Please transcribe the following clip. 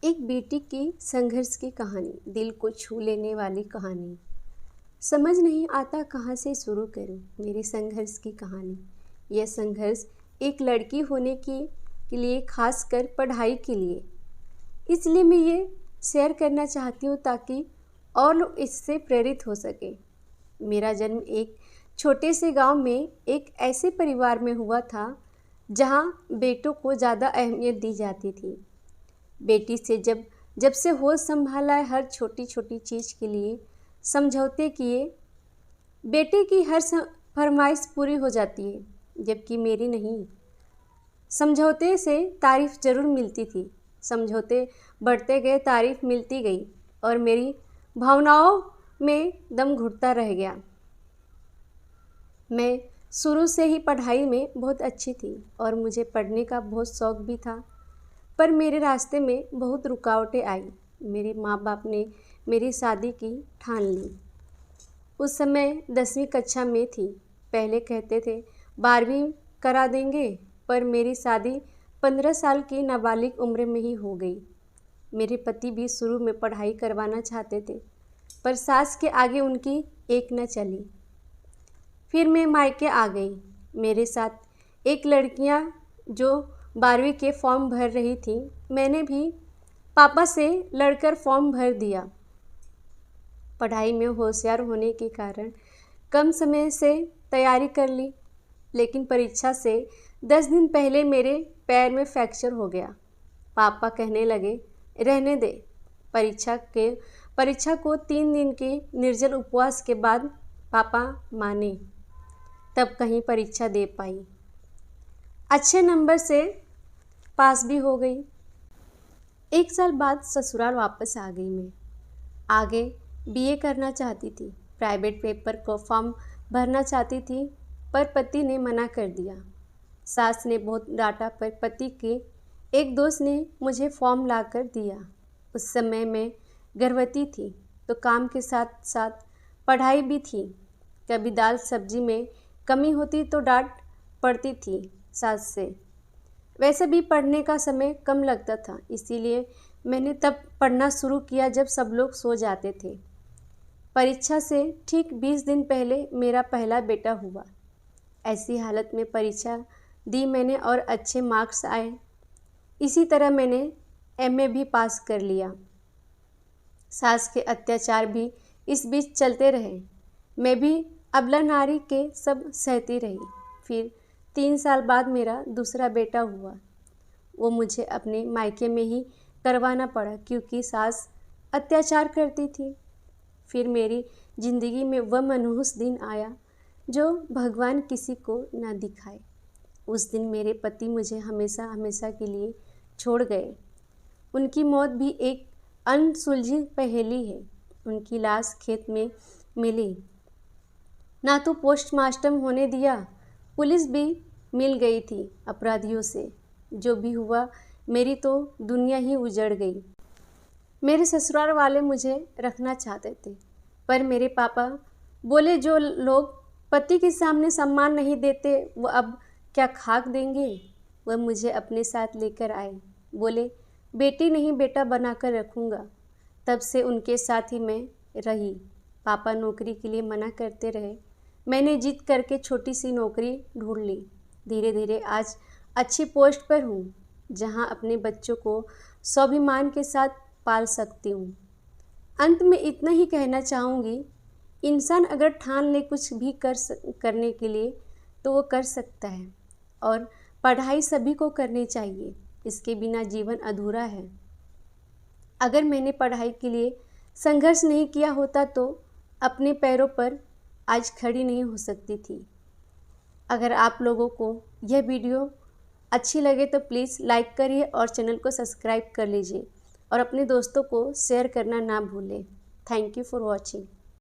एक बेटी की संघर्ष की कहानी, दिल को छू लेने वाली कहानी। समझ नहीं आता कहाँ से शुरू करूँ मेरे संघर्ष की कहानी। यह संघर्ष एक लड़की होने के लिए, खासकर पढ़ाई के लिए। इसलिए मैं ये शेयर करना चाहती हूँ ताकि और लोग इससे प्रेरित हो सके। मेरा जन्म एक छोटे से गांव में एक ऐसे परिवार में हुआ था जहाँ बेटों को ज़्यादा अहमियत दी जाती थी। बेटी से जब जब से होश संभाला है, हर छोटी छोटी चीज़ के लिए समझौते किए। बेटे की हर फरमाइश पूरी हो जाती है, जबकि मेरी नहीं। समझौते से तारीफ़ ज़रूर मिलती थी। समझौते बढ़ते गए, तारीफ़ मिलती गई और मेरी भावनाओं में दम घुटता रह गया। मैं शुरू से ही पढ़ाई में बहुत अच्छी थी और मुझे पढ़ने का बहुत शौक़ भी था, पर मेरे रास्ते में बहुत रुकावटें आई। मेरे माँ बाप ने मेरी शादी की ठान ली। उस समय 10वीं कक्षा में थी। पहले कहते थे 12वीं करा देंगे, पर मेरी शादी 15 साल की नाबालिग उम्र में ही हो गई। मेरे पति भी शुरू में पढ़ाई करवाना चाहते थे, पर सास के आगे उनकी एक न चली। फिर मैं मायके आ गई। मेरे साथ एक लड़कियां जो 12वीं के फॉर्म भर रही थी। मैंने भी पापा से लड़कर फॉर्म भर दिया। पढ़ाई में होशियार होने के कारण कम समय से तैयारी कर ली, लेकिन परीक्षा से 10 दिन पहले मेरे पैर में फ्रैक्चर हो गया। पापा कहने लगे रहने दे। परीक्षा को 3 दिन के निर्जल उपवास के बाद पापा माने, तब कहीं परीक्षा दे पाई। अच्छे नंबर से पास भी हो गई। 1 साल बाद ससुराल वापस आ गई। मैं आगे बीए करना चाहती थी। प्राइवेट पेपर को फॉर्म भरना चाहती थी, पर पति ने मना कर दिया। सास ने बहुत डांटा, पर पति के एक दोस्त ने मुझे फॉर्म ला कर दिया। उस समय मैं गर्भवती थी, तो काम के साथ साथ पढ़ाई भी थी। कभी दाल सब्जी में कमी होती तो डांट पड़ती थी सास से। वैसे भी पढ़ने का समय कम लगता था, इसीलिए मैंने तब पढ़ना शुरू किया जब सब लोग सो जाते थे। परीक्षा से ठीक 20 दिन पहले मेरा पहला बेटा हुआ। ऐसी हालत में परीक्षा दी मैंने और अच्छे मार्क्स आए। इसी तरह मैंने एमए भी पास कर लिया। सास के अत्याचार भी इस बीच चलते रहे। मैं भी अबला नारी के सब सहती रही। फिर 3 साल बाद मेरा दूसरा बेटा हुआ। वो मुझे अपने मायके में ही करवाना पड़ा, क्योंकि सास अत्याचार करती थी। फिर मेरी ज़िंदगी में वह मनहूस दिन आया जो भगवान किसी को न दिखाए। उस दिन मेरे पति मुझे हमेशा हमेशा के लिए छोड़ गए। उनकी मौत भी एक अनसुलझी पहेली है। उनकी लाश खेत में मिली, ना तो पोस्टमार्टम होने दिया। पुलिस भी मिल गई थी अपराधियों से। जो भी हुआ, मेरी तो दुनिया ही उजड़ गई। मेरे ससुराल वाले मुझे रखना चाहते थे, पर मेरे पापा बोले जो लोग पति के सामने सम्मान नहीं देते वो अब क्या खाक देंगे। वह मुझे अपने साथ लेकर आए। बोले बेटी नहीं बेटा बनाकर रखूँगा। तब से उनके साथ ही मैं रही। पापा नौकरी के लिए मना करते रहे। मैंने जिद करके छोटी सी नौकरी ढूंढ ली। धीरे धीरे आज अच्छी पोस्ट पर हूँ, जहाँ अपने बच्चों को स्वाभिमान के साथ पाल सकती हूँ। अंत में इतना ही कहना चाहूँगी, इंसान अगर ठान ले कुछ भी करने के लिए तो वो कर सकता है, और पढ़ाई सभी को करनी चाहिए। इसके बिना जीवन अधूरा है। अगर मैंने पढ़ाई के लिए संघर्ष नहीं किया होता तो अपने पैरों पर आज खड़ी नहीं हो सकती थी। अगर आप लोगों को यह वीडियो अच्छी लगे तो प्लीज़ लाइक करिए और चैनल को सब्सक्राइब कर लीजिए, और अपने दोस्तों को शेयर करना ना भूलें। Thank you for watching.